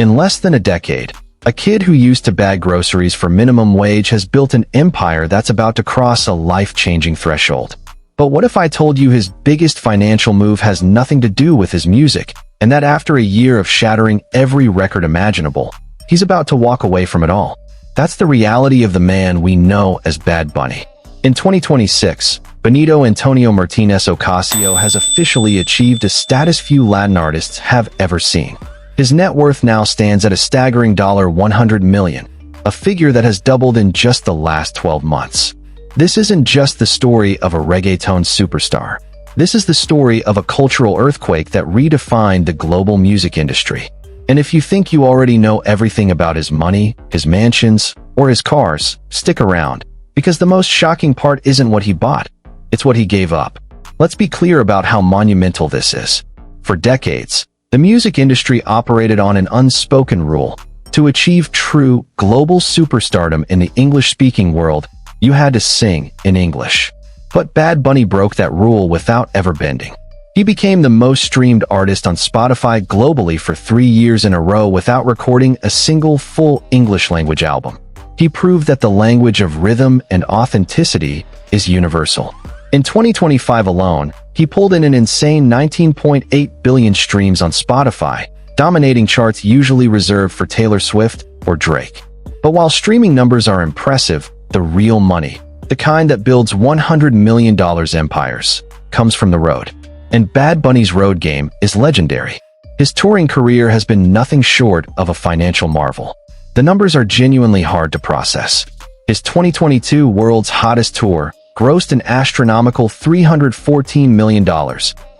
In less than a decade, a kid who used to bag groceries for minimum wage has built an empire that's about to cross a life-changing threshold. But what if I told you his biggest financial move has nothing to do with his music, and that after a year of shattering every record imaginable, he's about to walk away from it all? That's the reality of the man we know as Bad Bunny. In 2026, Benito Antonio Martinez Ocasio has officially achieved a status few Latin artists have ever seen. His net worth now stands at a staggering $100 million, a figure that has doubled in just the last 12 months. This isn't just the story of a reggaeton superstar. This is the story of a cultural earthquake that redefined the global music industry. And if you think you already know everything about his money, his mansions, or his cars, stick around, because the most shocking part isn't what he bought, it's what he gave up. Let's be clear about how monumental this is. For decades, the music industry operated on an unspoken rule. To achieve true, global superstardom in the English-speaking world, you had to sing in English. But Bad Bunny broke that rule without ever bending. He became the most streamed artist on Spotify globally for 3 years in a row without recording a single full English-language album. He proved that the language of rhythm and authenticity is universal. In 2025 alone, he pulled in an insane 19.8 billion streams on Spotify, dominating charts usually reserved for Taylor Swift or Drake. But while streaming numbers are impressive, the real money, the kind that builds $100 million empires, comes from the road. And Bad Bunny's road game is legendary. His touring career has been nothing short of a financial marvel. The numbers are genuinely hard to process. His 2022 World's Hottest Tour grossed an astronomical $314 million,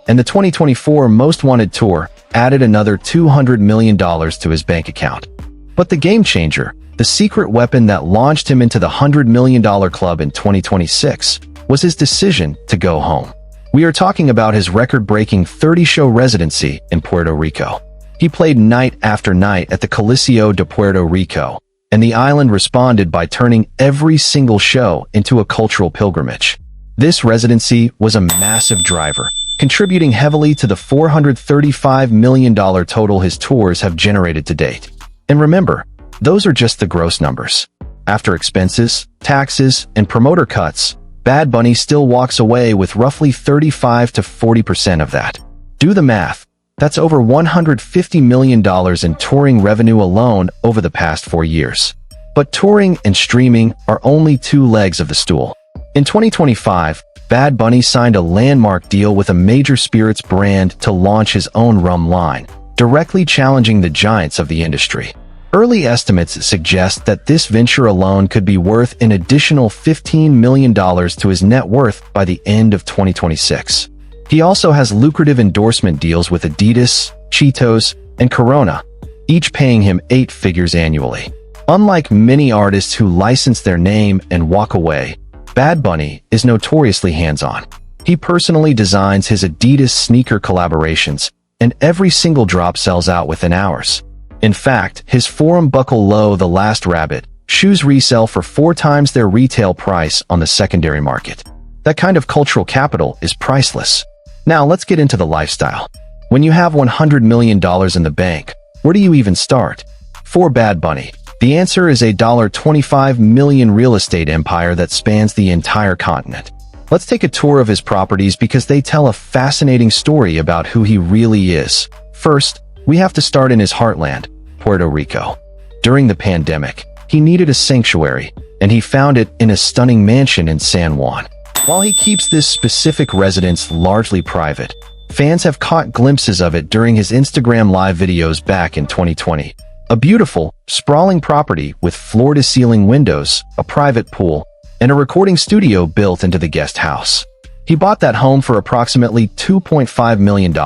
and the 2024 Most Wanted Tour added another $200 million to his bank account. But the game changer, the secret weapon that launched him into the $100 million club in 2026, was his decision to go home. We are talking about his record-breaking 30-show residency in Puerto Rico. He played night after night at the Coliseo de Puerto Rico, and the island responded by turning every single show into a cultural pilgrimage. This residency was a massive driver, contributing heavily to the $435 million total his tours have generated to date. And remember, those are just the gross numbers. After expenses, taxes, and promoter cuts, Bad Bunny still walks away with roughly 35 to 40% of that. Do the math. That's over $150 million in touring revenue alone over the past 4 years. But touring and streaming are only two legs of the stool. In 2025, Bad Bunny signed a landmark deal with a major spirits brand to launch his own rum line, directly challenging the giants of the industry. Early estimates suggest that this venture alone could be worth an additional $15 million to his net worth by the end of 2026. He also has lucrative endorsement deals with Adidas, Cheetos, and Corona, each paying him 8 figures annually. Unlike many artists who license their name and walk away, Bad Bunny is notoriously hands-on. He personally designs his Adidas sneaker collaborations, and every single drop sells out within hours. In fact, his Forum Buckle Low The Last Rabbit shoes resell for 4 times their retail price on the secondary market. That kind of cultural capital is priceless. Now let's get into the lifestyle. When you have $100 million in the bank, where do you even start? For Bad Bunny, the answer is a $25 million real estate empire that spans the entire continent. Let's take a tour of his properties because they tell a fascinating story about who he really is. First, we have to start in his heartland, Puerto Rico. During the pandemic, he needed a sanctuary, and he found it in a stunning mansion in San Juan. While he keeps this specific residence largely private, fans have caught glimpses of it during his Instagram live videos back in 2020. A beautiful, sprawling property with floor-to-ceiling windows, a private pool, and a recording studio built into the guest house. He bought that home for approximately $2.5 million,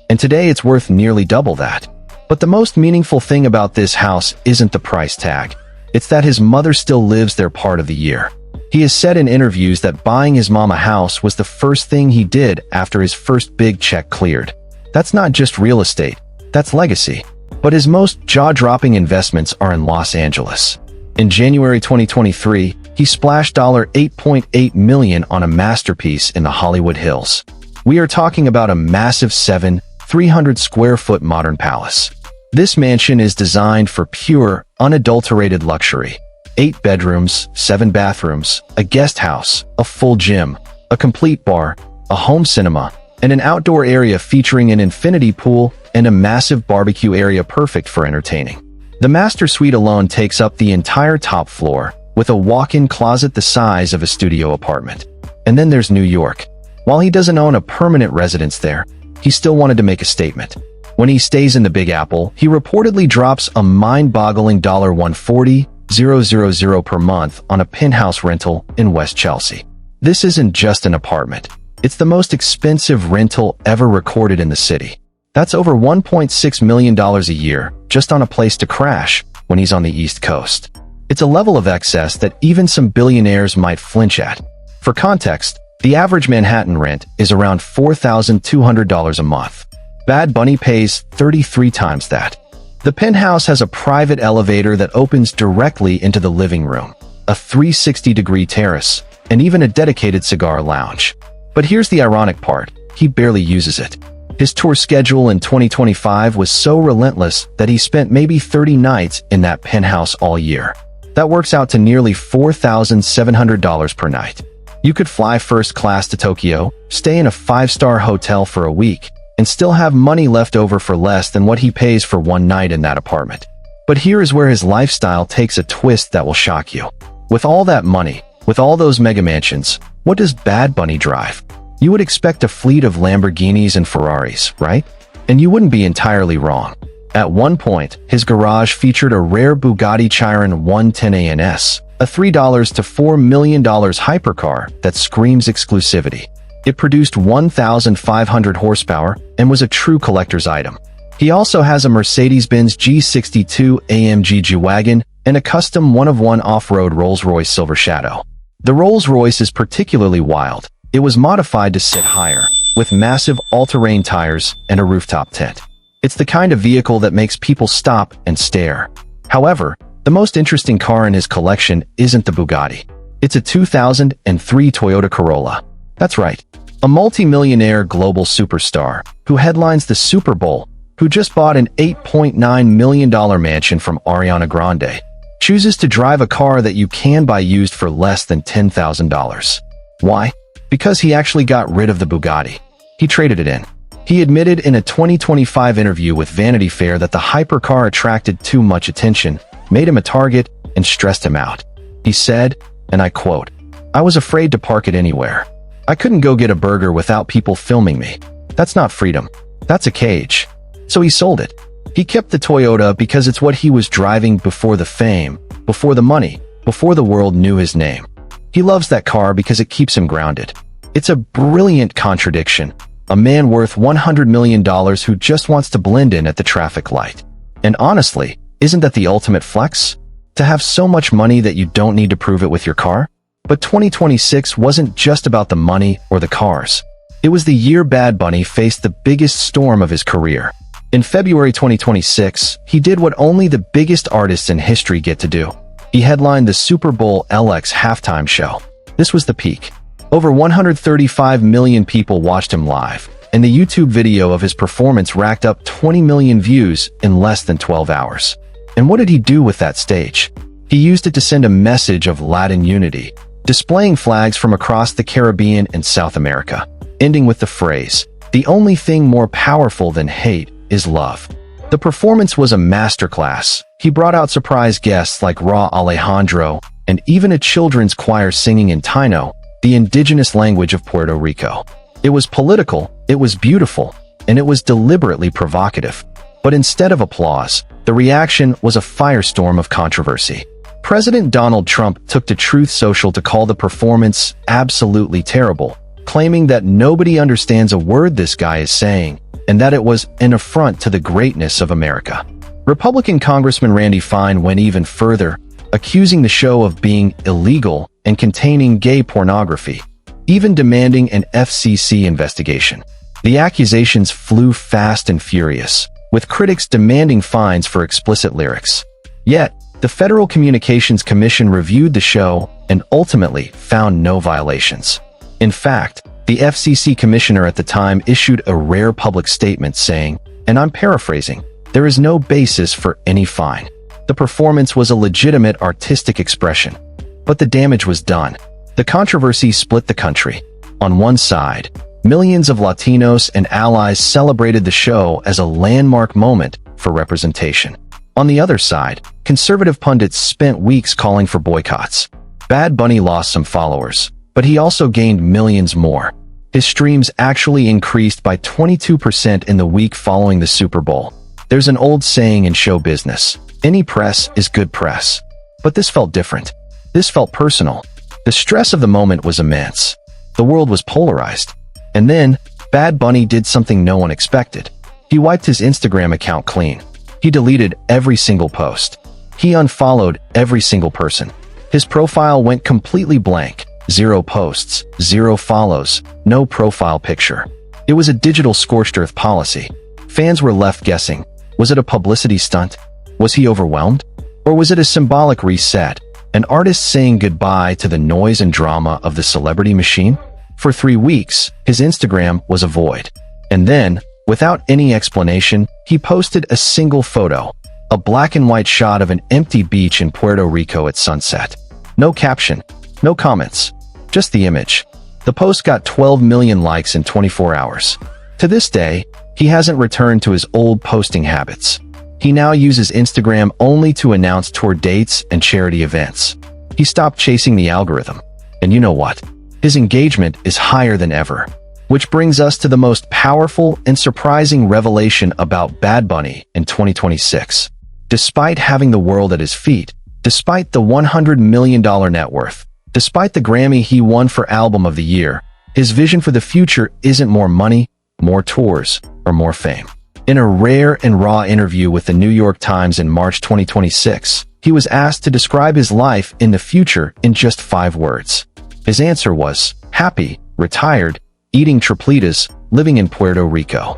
and today it's worth nearly double that. But the most meaningful thing about this house isn't the price tag. It's that his mother still lives there part of the year. He has said in interviews that buying his mom a house was the first thing he did after his first big check cleared. That's not just real estate, that's legacy. But his most jaw-dropping investments are in Los Angeles. In January 2023, he splashed $8.8 million on a masterpiece in the Hollywood Hills. We are talking about a massive 300 square foot modern palace. This mansion is designed for pure, unadulterated luxury. 8 bedrooms, 7 bathrooms, a guest house, a full gym, a complete bar, a home cinema, and an outdoor area featuring an infinity pool and a massive barbecue area perfect for entertaining. The master suite alone takes up the entire top floor, with a walk-in closet the size of a studio apartment. And then there's New York. While he doesn't own a permanent residence there, he still wanted to make a statement. When he stays in the Big Apple, he reportedly drops a mind-boggling $140,000 per month on a penthouse rental in West Chelsea. This isn't just an apartment. It's the most expensive rental ever recorded in the city. That's over $1.6 million a year just on a place to crash when he's on the East Coast. It's a level of excess that even some billionaires might flinch at. For context, the average Manhattan rent is around $4,200 a month. Bad Bunny pays 33 times that. The penthouse has a private elevator that opens directly into the living room, a 360-degree terrace, and even a dedicated cigar lounge. But here's the ironic part, he barely uses it. His tour schedule in 2025 was so relentless that he spent maybe 30 nights in that penthouse all year. That works out to nearly $4,700 per night. You could fly first class to Tokyo, stay in a 5-star hotel for a week, and still have money left over for less than what he pays for one night in that apartment. But here is where his lifestyle takes a twist that will shock you. With all that money, with all those mega mansions, what does Bad Bunny drive? You would expect a fleet of Lamborghinis and Ferraris, right? And you wouldn't be entirely wrong. At one point, his garage featured a rare Bugatti Chiron 110 ANS, a $3 to $4 million hypercar that screams exclusivity. It produced 1,500 horsepower and was a true collector's item. He also has a Mercedes-Benz G62 AMG G-Wagon and a custom one-of-one off-road Rolls-Royce Silver Shadow. The Rolls-Royce is particularly wild. It was modified to sit higher, with massive all-terrain tires and a rooftop tent. It's the kind of vehicle that makes people stop and stare. However, the most interesting car in his collection isn't the Bugatti. It's a 2003 Toyota Corolla. That's right, a multi-millionaire global superstar who headlines the Super Bowl, who just bought an $8.9 million mansion from Ariana Grande, chooses to drive a car that you can buy used for less than $10,000. Why? Because he actually got rid of the Bugatti. He traded it in. He admitted in a 2025 interview with Vanity Fair that the hypercar attracted too much attention, made him a target, and stressed him out. He said, and I quote, "I was afraid to park it anywhere. I couldn't go get a burger without people filming me. That's not freedom. That's a cage." So he sold it. He kept the Toyota because it's what he was driving before the fame, before the money, before the world knew his name. He loves that car because it keeps him grounded. It's a brilliant contradiction. A man worth $100 million who just wants to blend in at the traffic light. And honestly, isn't that the ultimate flex? To have so much money that you don't need to prove it with your car? But 2026 wasn't just about the money or the cars. It was the year Bad Bunny faced the biggest storm of his career. In February 2026, he did what only the biggest artists in history get to do. He headlined the Super Bowl LX halftime show. This was the peak. Over 135 million people watched him live, and the YouTube video of his performance racked up 20 million views in less than 12 hours. And what did he do with that stage? He used it to send a message of Latin unity, displaying flags from across the Caribbean and South America, ending with the phrase, "The only thing more powerful than hate is love." The performance was a masterclass. He brought out surprise guests like Ra Alejandro, and even a children's choir singing in Taino, the indigenous language of Puerto Rico. It was political, it was beautiful, and it was deliberately provocative. But instead of applause, the reaction was a firestorm of controversy. President Donald Trump took to Truth Social to call the performance absolutely terrible, claiming that nobody understands a word this guy is saying, and that it was an affront to the greatness of America. Republican Congressman Randy Fine went even further, accusing the show of being illegal and containing gay pornography, even demanding an FCC investigation. The accusations flew fast and furious, with critics demanding fines for explicit lyrics. Yet, the Federal Communications Commission reviewed the show and ultimately found no violations. In fact, the FCC commissioner at the time issued a rare public statement saying, and I'm paraphrasing, There is no basis for any fine. The performance was a legitimate artistic expression. But the damage was done. The controversy split the country. On one side, millions of Latinos and allies celebrated the show as a landmark moment for representation. On the other side, conservative pundits spent weeks calling for boycotts. Bad Bunny lost some followers, but he also gained millions more. His streams actually increased by 22% in the week following the Super Bowl. There's an old saying in show business, any press is good press. But this felt different. This felt personal. The stress of the moment was immense. The world was polarized. And then, Bad Bunny did something no one expected. He wiped his Instagram account clean. He deleted every single post. He unfollowed every single person. His profile went completely blank. 0 posts, 0 follows, no profile picture. It was a digital scorched earth policy. Fans were left guessing. Was it a publicity stunt? Was he overwhelmed? Or was it a symbolic reset? An artist saying goodbye to the noise and drama of the celebrity machine? For 3 weeks, his Instagram was a void. And then, without any explanation, he posted a single photo, a black and white shot of an empty beach in Puerto Rico at sunset. No caption, no comments, just the image. The post got 12 million likes in 24 hours. To this day, he hasn't returned to his old posting habits. He now uses Instagram only to announce tour dates and charity events. He stopped chasing the algorithm. And you know what? His engagement is higher than ever. Which brings us to the most powerful and surprising revelation about Bad Bunny in 2026. Despite having the world at his feet, despite the $100 million net worth, despite the Grammy he won for Album of the Year, his vision for the future isn't more money, more tours, or more fame. In a rare and raw interview with the New York Times in March 2026, he was asked to describe his life in the future in just 5 words. His answer was, happy, retired, eating tripletas, living in Puerto Rico.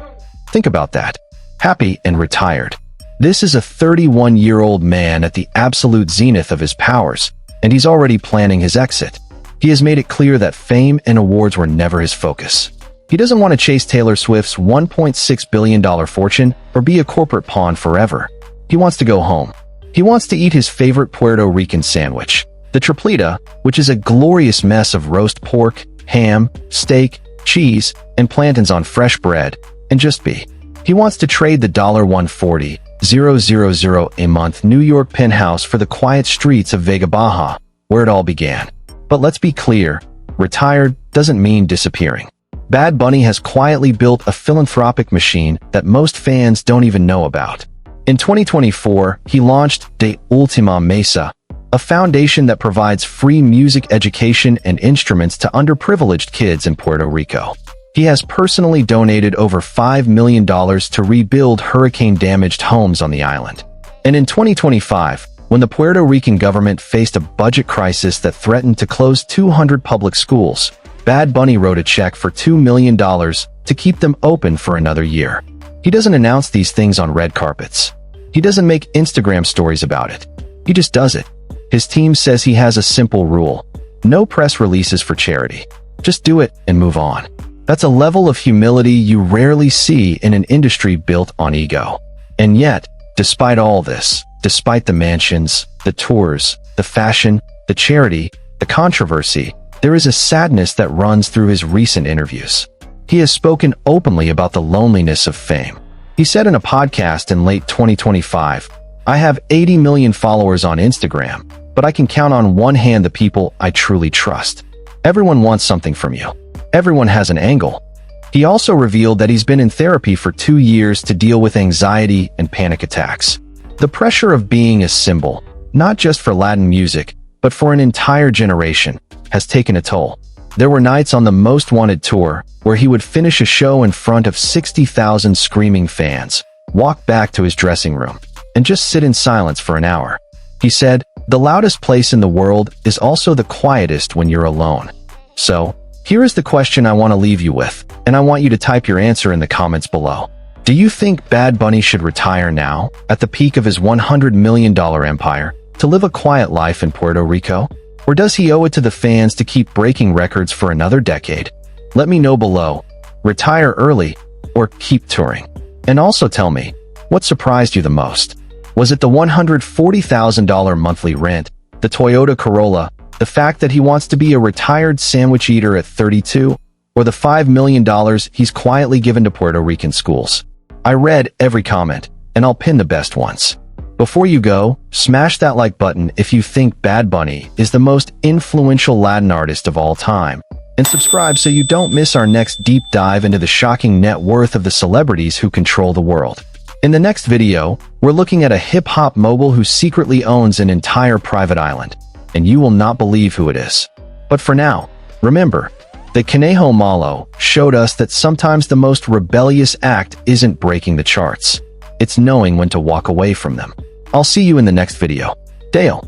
Think about that. Happy and retired. This is a 31-year-old man at the absolute zenith of his powers, and he's already planning his exit. He has made it clear that fame and awards were never his focus. He doesn't want to chase Taylor Swift's $1.6 billion fortune or be a corporate pawn forever. He wants to go home. He wants to eat his favorite Puerto Rican sandwich, the tripleta, which is a glorious mess of roast pork, ham, steak, cheese, and plantains on fresh bread, and just be. He wants to trade the $140,000 a month New York penthouse for the quiet streets of Vega Baja, where it all began. But let's be clear, retired doesn't mean disappearing. Bad Bunny has quietly built a philanthropic machine that most fans don't even know about. In 2024, he launched De Ultima Mesa, a foundation that provides free music education and instruments to underprivileged kids in Puerto Rico. He has personally donated over $5 million to rebuild hurricane-damaged homes on the island. And in 2025, when the Puerto Rican government faced a budget crisis that threatened to close 200 public schools, Bad Bunny wrote a check for $2 million to keep them open for another year. He doesn't announce these things on red carpets. He doesn't make Instagram stories about it. He just does it. His team says he has a simple rule. No press releases for charity. Just do it and move on. That's a level of humility you rarely see in an industry built on ego. And yet, despite all this, despite the mansions, the tours, the fashion, the charity, the controversy, there is a sadness that runs through his recent interviews. He has spoken openly about the loneliness of fame. He said in a podcast in late 2025, "I have 80 million followers on Instagram, but I can count on one hand the people I truly trust. Everyone wants something from you. Everyone has an angle." He also revealed that he's been in therapy for 2 years to deal with anxiety and panic attacks. The pressure of being a symbol, not just for Latin music, but for an entire generation, has taken a toll. There were nights on the Most Wanted tour where he would finish a show in front of 60,000 screaming fans, walk back to his dressing room, and just sit in silence for an hour. He said, "The loudest place in the world is also the quietest when you're alone." So, here is the question I want to leave you with, and I want you to type your answer in the comments below. Do you think Bad Bunny should retire now, at the peak of his $100 million empire, to live a quiet life in Puerto Rico? Or does he owe it to the fans to keep breaking records for another decade? Let me know below. Retire early, or keep touring. And also tell me, What surprised you the most? Was it the $140,000 monthly rent, the Toyota Corolla, the fact that he wants to be a retired sandwich eater at 32, or the $5 million he's quietly given to Puerto Rican schools? I read every comment, and I'll pin the best ones. Before you go, smash that like button if you think Bad Bunny is the most influential Latin artist of all time, and subscribe so you don't miss our next deep dive into the shocking net worth of the celebrities who control the world. In the next video, we're looking at a hip-hop mogul who secretly owns an entire private island, and you will not believe who it is. But for now, remember, the Conejo Malo showed us that sometimes the most rebellious act isn't breaking the charts. It's knowing when to walk away from them. I'll see you in the next video. Dale.